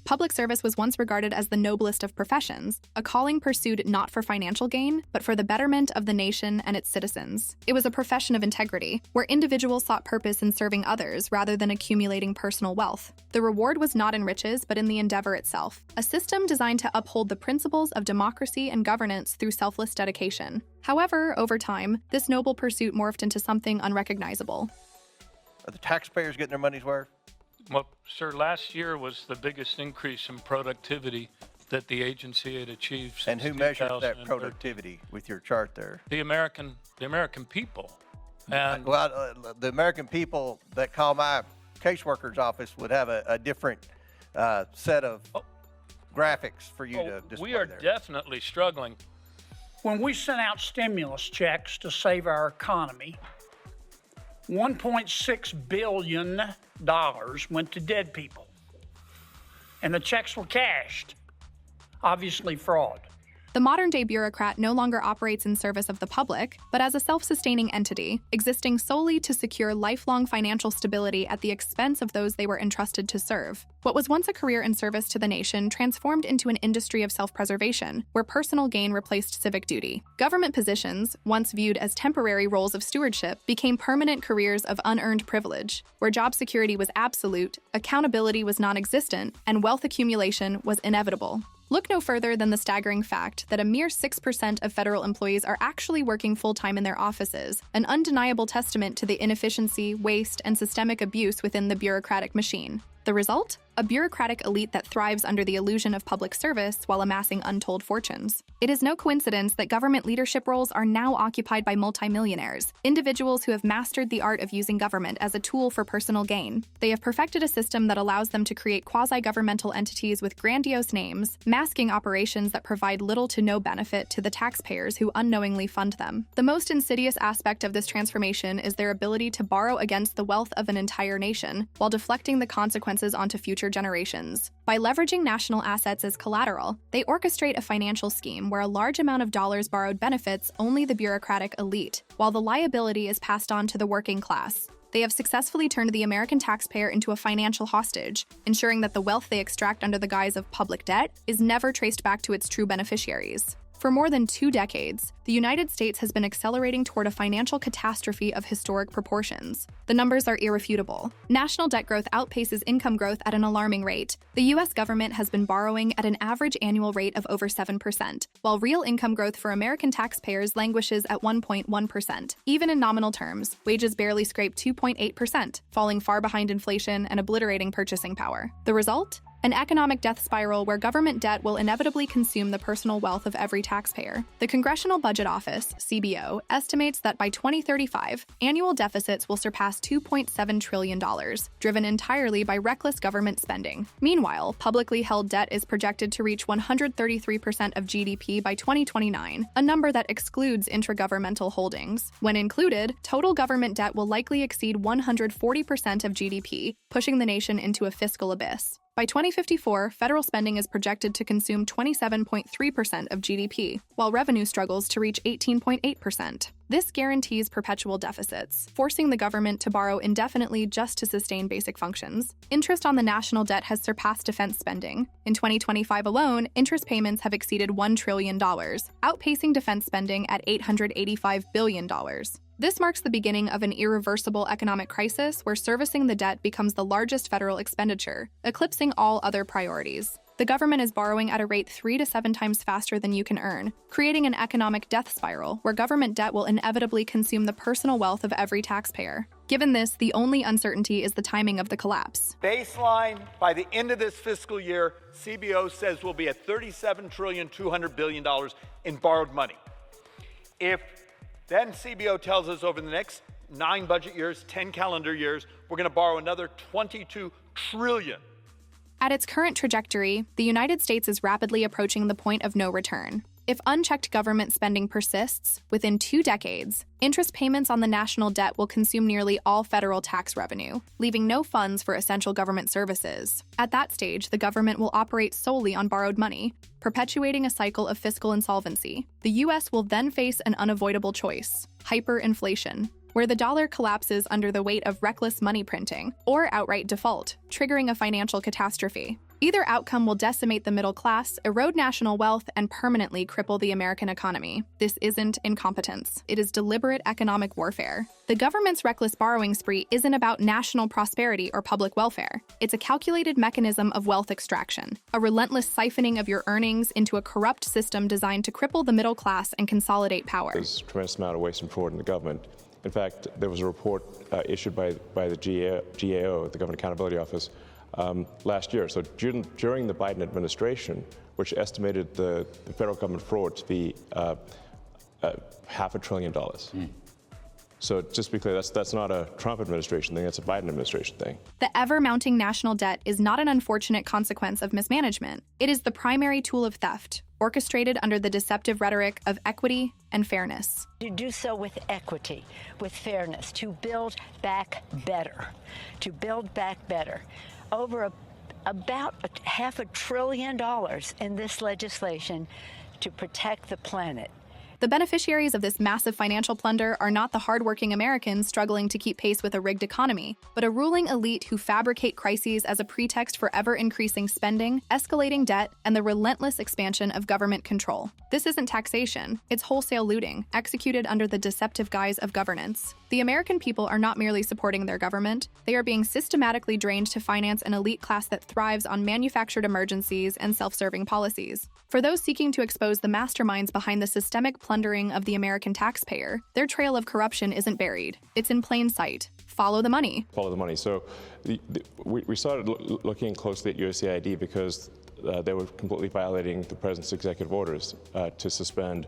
Public service was once regarded as the noblest of professions, a calling pursued not for financial gain, but for the betterment of the nation and its citizens. It was a profession of integrity, where individuals sought purpose in serving others rather than accumulating personal wealth. The reward was not in riches, but in the endeavor itself, a system designed to uphold the principles of democracy and governance through selfless dedication. However, over time, this noble pursuit morphed into something unrecognizable. Are the taxpayers getting their money's worth? Well, sir, last year was the biggest increase in productivity that the agency had achieved since And who measures that 2013. productivity with your chart there? The American people. And Well, the American people that call my caseworker's office would have a different set of graphics for you to display we are there. definitely struggling. When we sent out stimulus checks to save our economy, $1.6 billion went to dead people. And the checks were cashed. Obviously fraud. The modern-day bureaucrat no longer operates in service of the public, but as a self-sustaining entity, existing solely to secure lifelong financial stability at the expense of those they were entrusted to serve. What was once a career in service to the nation transformed into an industry of self-preservation, where personal gain replaced civic duty. Government positions, once viewed as temporary roles of stewardship, became permanent careers of unearned privilege, where job security was absolute, accountability was non-existent, and wealth accumulation was inevitable. Look no further than the staggering fact that a mere 6% of federal employees are actually working full-time in their offices, an undeniable testament to the inefficiency, waste, and systemic abuse within the bureaucratic machine. The result? A bureaucratic elite that thrives under the illusion of public service while amassing untold fortunes. It is no coincidence that government leadership roles are now occupied by multimillionaires, individuals who have mastered the art of using government as a tool for personal gain. They have perfected a system that allows them to create quasi-governmental entities with grandiose names, masking operations that provide little to no benefit to the taxpayers who unknowingly fund them. The most insidious aspect of this transformation is their ability to borrow against the wealth of an entire nation, while deflecting the consequences onto future generations. By leveraging national assets as collateral, they orchestrate a financial scheme where a large amount of dollars borrowed benefits only the bureaucratic elite, while the liability is passed on to the working class. They have successfully turned the American taxpayer into a financial hostage, ensuring that the wealth they extract under the guise of public debt is never traced back to its true beneficiaries. For more than 2 decades, the United States has been accelerating toward a financial catastrophe of historic proportions. The numbers are irrefutable. National debt growth outpaces income growth at an alarming rate. The U.S. government has been borrowing at an average annual rate of over 7%, while real income growth for American taxpayers languishes at 1.1%. Even in nominal terms, wages barely scrape 2.8%, falling far behind inflation and obliterating purchasing power. The result? An economic death spiral where government debt will inevitably consume the personal wealth of every taxpayer. The Congressional Budget Office, CBO, estimates that by 2035, annual deficits will surpass $2.7 trillion, driven entirely by reckless government spending. Meanwhile, publicly held debt is projected to reach 133% of GDP by 2029, a number that excludes intragovernmental holdings. When included, total government debt will likely exceed 140% of GDP, pushing the nation into a fiscal abyss. By 2054, federal spending is projected to consume 27.3% of GDP, while revenue struggles to reach 18.8%. This guarantees perpetual deficits, forcing the government to borrow indefinitely just to sustain basic functions. Interest on the national debt has surpassed defense spending. In 2025 alone, interest payments have exceeded $1 trillion, outpacing defense spending at $885 billion. This marks the beginning of an irreversible economic crisis where servicing the debt becomes the largest federal expenditure, eclipsing all other priorities. The government is borrowing at a rate 3 to 7 times faster than you can earn, creating an economic death spiral where government debt will inevitably consume the personal wealth of every taxpayer. Given this, the only uncertainty is the timing of the collapse. Baseline, by the end of this fiscal year, CBO says we'll be at $37.2 trillion in borrowed money. If then CBO tells us over the next 9 budget years, 10 calendar years, we're going to borrow another $22 trillion. At its current trajectory, the United States is rapidly approaching the point of no return. If unchecked government spending persists, within 2 decades, interest payments on the national debt will consume nearly all federal tax revenue, leaving no funds for essential government services. At that stage, the government will operate solely on borrowed money, perpetuating a cycle of fiscal insolvency. The U.S. will then face an unavoidable choice: hyperinflation, where the dollar collapses under the weight of reckless money printing, or outright default, triggering a financial catastrophe. Either outcome will decimate the middle class, erode national wealth, and permanently cripple the American economy. This isn't incompetence. It is deliberate economic warfare. The government's reckless borrowing spree isn't about national prosperity or public welfare. It's a calculated mechanism of wealth extraction, a relentless siphoning of your earnings into a corrupt system designed to cripple the middle class and consolidate power. There's a tremendous amount of waste and fraud in the government. In fact, there was a report issued by the GAO, the Government Accountability Office, last year. So during the Biden administration, which estimated the federal government fraud to be $500 billion. So just to be clear, that's not a Trump administration thing, that's a Biden administration thing. The ever-mounting national debt is not an unfortunate consequence of mismanagement. It is the primary tool of theft, orchestrated under the deceptive rhetoric of equity and fairness. To do so with equity, with fairness, to build back better, Over about $500 billion in this legislation to protect the planet. The beneficiaries of this massive financial plunder are not the hardworking Americans struggling to keep pace with a rigged economy, but a ruling elite who fabricate crises as a pretext for ever-increasing spending, escalating debt, and the relentless expansion of government control. This isn't taxation, it's wholesale looting, executed under the deceptive guise of governance. The American people are not merely supporting their government, they are being systematically drained to finance an elite class that thrives on manufactured emergencies and self-serving policies. For those seeking to expose the masterminds behind the systemic plundering of the American taxpayer, their trail of corruption isn't buried. It's in plain sight. Follow the money. Follow the money. So we started looking closely at USAID because they were completely violating the president's executive orders to suspend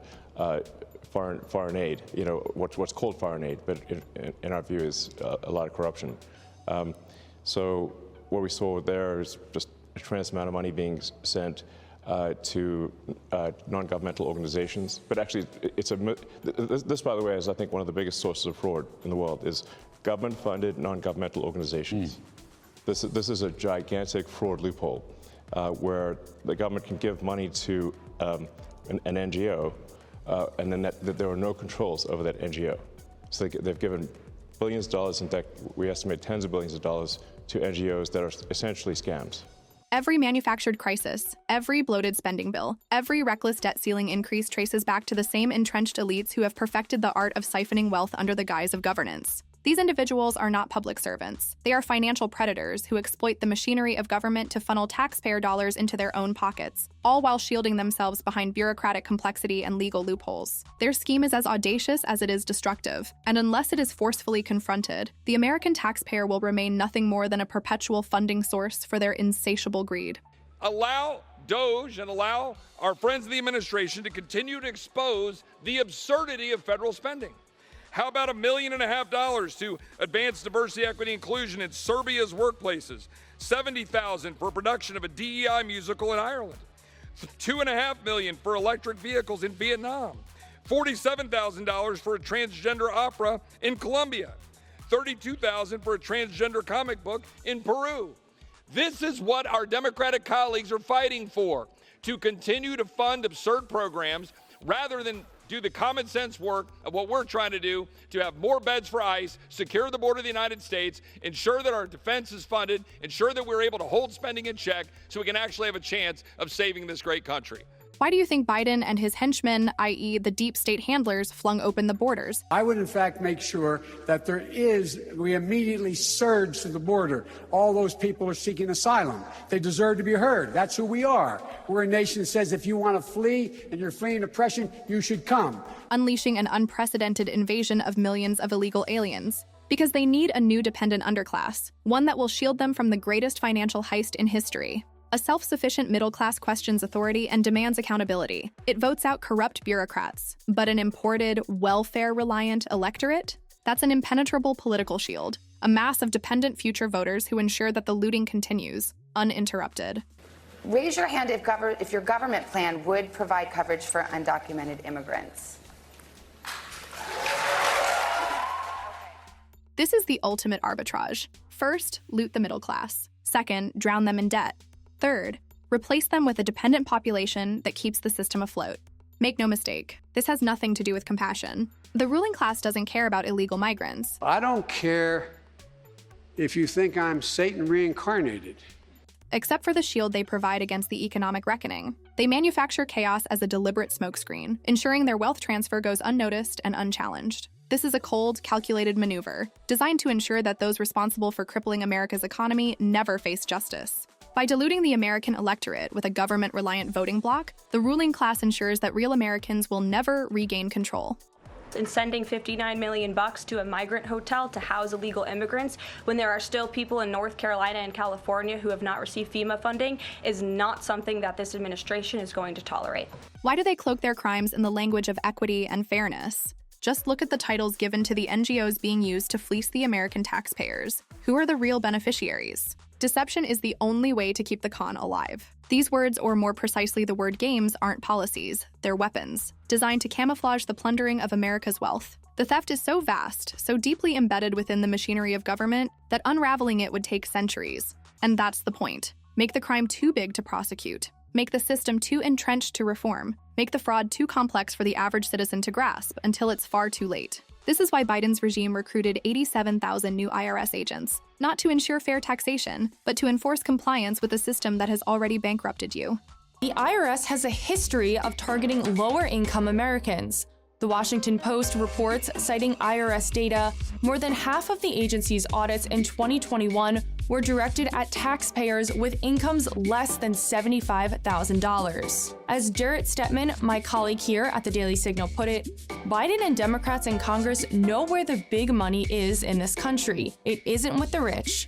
foreign aid. You know, what's called foreign aid, but in our view is a lot of corruption. So what we saw there is just a tremendous amount of money being sent to non-governmental organizations. But actually, this, by the way, is I think one of the biggest sources of fraud in the world is government-funded non-governmental organizations. This is a gigantic fraud loophole where the government can give money to an NGO and then there are no controls over that NGO. So they've given billions of dollars, in fact, we estimate tens of billions of dollars to NGOs that are essentially scams. Every manufactured crisis, every bloated spending bill, every reckless debt ceiling increase traces back to the same entrenched elites who have perfected the art of siphoning wealth under the guise of governance. These individuals are not public servants. They are financial predators who exploit the machinery of government to funnel taxpayer dollars into their own pockets, all while shielding themselves behind bureaucratic complexity and legal loopholes. Their scheme is as audacious as it is destructive, and unless it is forcefully confronted, the American taxpayer will remain nothing more than a perpetual funding source for their insatiable greed. Allow DOGE and allow our friends in the administration to continue to expose the absurdity of federal spending. How about $1.5 million to advance diversity, equity, inclusion in Serbia's workplaces? $70,000 for production of a DEI musical in Ireland. $2.5 million for electric vehicles in Vietnam. $47,000 for a transgender opera in Colombia. $32,000 for a transgender comic book in Peru. This is what our Democratic colleagues are fighting for, to continue to fund absurd programs rather than do the common sense work of what we're trying to do to have more beds for ICE, secure the border of the United States, ensure that our defense is funded, ensure that we're able to hold spending in check so we can actually have a chance of saving this great country. Why do you think Biden and his henchmen, i.e. the deep state handlers, flung open the borders? I would, in fact, make sure that we immediately surge to the border. All those people are seeking asylum. They deserve to be heard. That's who we are. We're a nation that says if you want to flee and you're fleeing oppression, you should come. Unleashing an unprecedented invasion of millions of illegal aliens. Because they need a new dependent underclass, one that will shield them from the greatest financial heist in history. A self-sufficient middle class questions authority and demands accountability. It votes out corrupt bureaucrats. But an imported, welfare-reliant electorate? That's an impenetrable political shield. A mass of dependent future voters who ensure that the looting continues, uninterrupted. Raise your hand if your government plan would provide coverage for undocumented immigrants. This is the ultimate arbitrage. First, loot the middle class. Second, drown them in debt. Third, replace them with a dependent population that keeps the system afloat. Make no mistake, this has nothing to do with compassion. The ruling class doesn't care about illegal migrants. I don't care if you think I'm Satan reincarnated. except for the shield they provide against the economic reckoning. They manufacture chaos as a deliberate smokescreen, ensuring their wealth transfer goes unnoticed and unchallenged. This is a cold, calculated maneuver, designed to ensure that those responsible for crippling America's economy never face justice. By diluting the American electorate with a government-reliant voting bloc, the ruling class ensures that real Americans will never regain control. And sending $59 million to a migrant hotel to house illegal immigrants when there are still people in North Carolina and California who have not received FEMA funding is not something that this administration is going to tolerate. Why do they cloak their crimes in the language of equity and fairness? Just look at the titles given to the NGOs being used to fleece the American taxpayers. Who are the real beneficiaries? Deception is the only way to keep the con alive. These words, or more precisely the word games, aren't policies, they're weapons, designed to camouflage the plundering of America's wealth. The theft is so vast, so deeply embedded within the machinery of government, that unraveling it would take centuries. And that's the point. Make the crime too big to prosecute. Make the system too entrenched to reform. Make the fraud too complex for the average citizen to grasp until it's far too late. This is why Biden's regime recruited 87,000 new IRS agents, not to ensure fair taxation, but to enforce compliance with a system that has already bankrupted you. The IRS has a history of targeting lower-income Americans. The Washington Post reports, citing IRS data, more than half of the agency's audits in 2021 were directed at taxpayers with incomes less than $75,000. As Jarrett Stetman, my colleague here at the Daily Signal, put it, Biden and Democrats in Congress know where the big money is in this country. It isn't with the rich.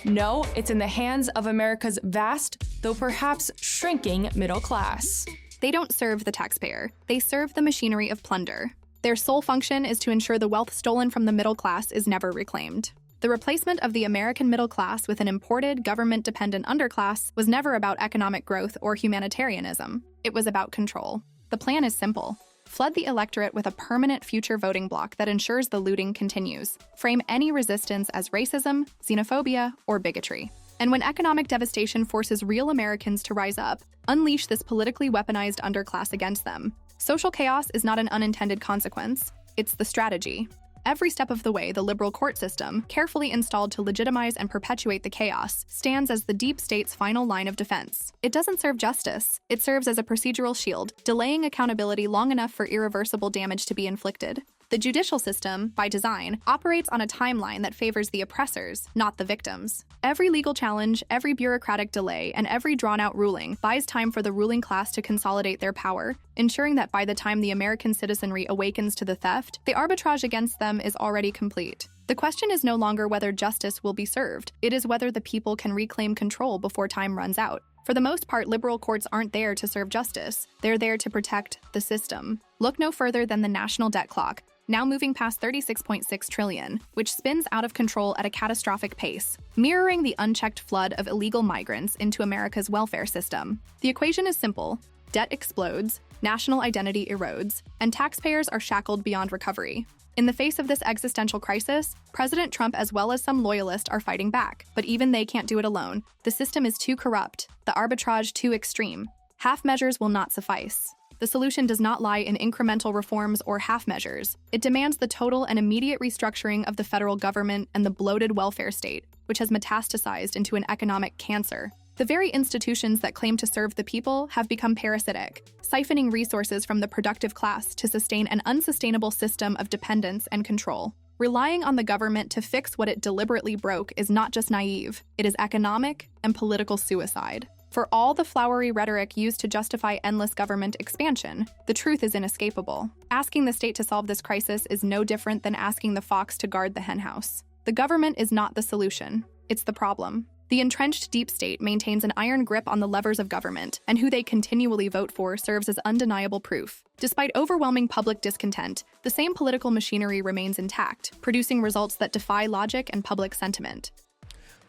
No, it's in the hands of America's vast, though perhaps shrinking, middle class. They don't serve the taxpayer. They serve the machinery of plunder. Their sole function is to ensure the wealth stolen from the middle class is never reclaimed. The replacement of the American middle class with an imported, government-dependent underclass was never about economic growth or humanitarianism. It was about control. The plan is simple. Flood the electorate with a permanent future voting bloc that ensures the looting continues. Frame any resistance as racism, xenophobia, or bigotry. And when economic devastation forces real Americans to rise up, unleash this politically weaponized underclass against them. Social chaos is not an unintended consequence. It's the strategy. Every step of the way, the liberal court system, carefully installed to legitimize and perpetuate the chaos, stands as the deep state's final line of defense. It doesn't serve justice. It serves as a procedural shield, delaying accountability long enough for irreversible damage to be inflicted. The judicial system, by design, operates on a timeline that favors the oppressors, not the victims. Every legal challenge, every bureaucratic delay, and every drawn-out ruling buys time for the ruling class to consolidate their power, ensuring that by the time the American citizenry awakens to the theft, the arbitrage against them is already complete. The question is no longer whether justice will be served, it is whether the people can reclaim control before time runs out. For the most part, liberal courts aren't there to serve justice. They're there to protect the system. Look no further than the national debt clock, now moving past $36.6 trillion, which spins out of control at a catastrophic pace, mirroring the unchecked flood of illegal migrants into America's welfare system. The equation is simple. Debt explodes, national identity erodes, and taxpayers are shackled beyond recovery. In the face of this existential crisis, President Trump as well as some loyalists are fighting back, but even they can't do it alone. The system is too corrupt, the arbitrage too extreme. Half measures will not suffice. The solution does not lie in incremental reforms or half measures. It demands the total and immediate restructuring of the federal government and the bloated welfare state, which has metastasized into an economic cancer. The very institutions that claim to serve the people have become parasitic, siphoning resources from the productive class to sustain an unsustainable system of dependence and control. Relying on the government to fix what it deliberately broke is not just naive, it is economic and political suicide. For all the flowery rhetoric used to justify endless government expansion, the truth is inescapable. Asking the state to solve this crisis is no different than asking the fox to guard the henhouse. The government is not the solution, it's the problem. The entrenched deep state maintains an iron grip on the levers of government, and who they continually vote for serves as undeniable proof. Despite overwhelming public discontent, the same political machinery remains intact, producing results that defy logic and public sentiment.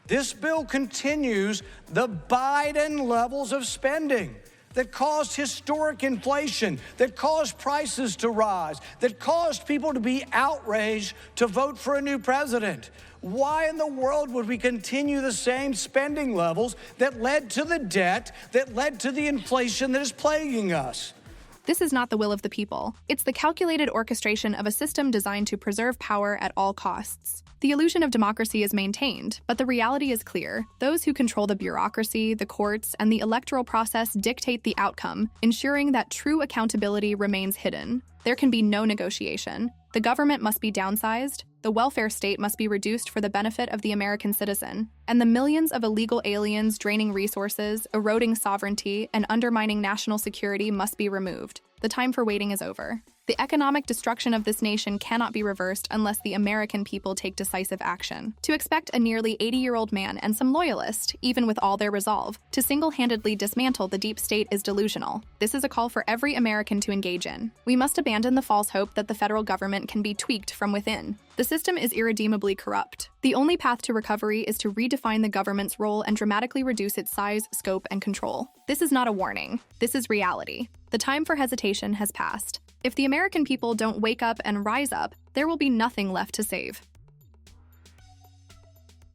This bill continues the Biden levels of spending that caused historic inflation, that caused prices to rise, that caused people to be outraged to vote for a new president. Why in the world would we continue the same spending levels that led to the debt, that led to the inflation that is plaguing us? This is not the will of the people. It's the calculated orchestration of a system designed to preserve power at all costs. The illusion of democracy is maintained, but the reality is clear. Those who control the bureaucracy, the courts, and the electoral process dictate the outcome, ensuring that true accountability remains hidden. There can be no negotiation. The government must be downsized, the welfare state must be reduced for the benefit of the American citizen, and the millions of illegal aliens draining resources, eroding sovereignty, and undermining national security must be removed. The time for waiting is over. The economic destruction of this nation cannot be reversed unless the American people take decisive action. To expect a nearly 80-year-old man and some loyalists, even with all their resolve, to single-handedly dismantle the deep state is delusional. This is a call for every American to engage in. We must abandon the false hope that the federal government can be tweaked from within. The system is irredeemably corrupt. The only path to recovery is to redefine the government's role and dramatically reduce its size, scope, and control. This is not a warning. This is reality. The time for hesitation has passed. If the American people don't wake up and rise up, there will be nothing left to save.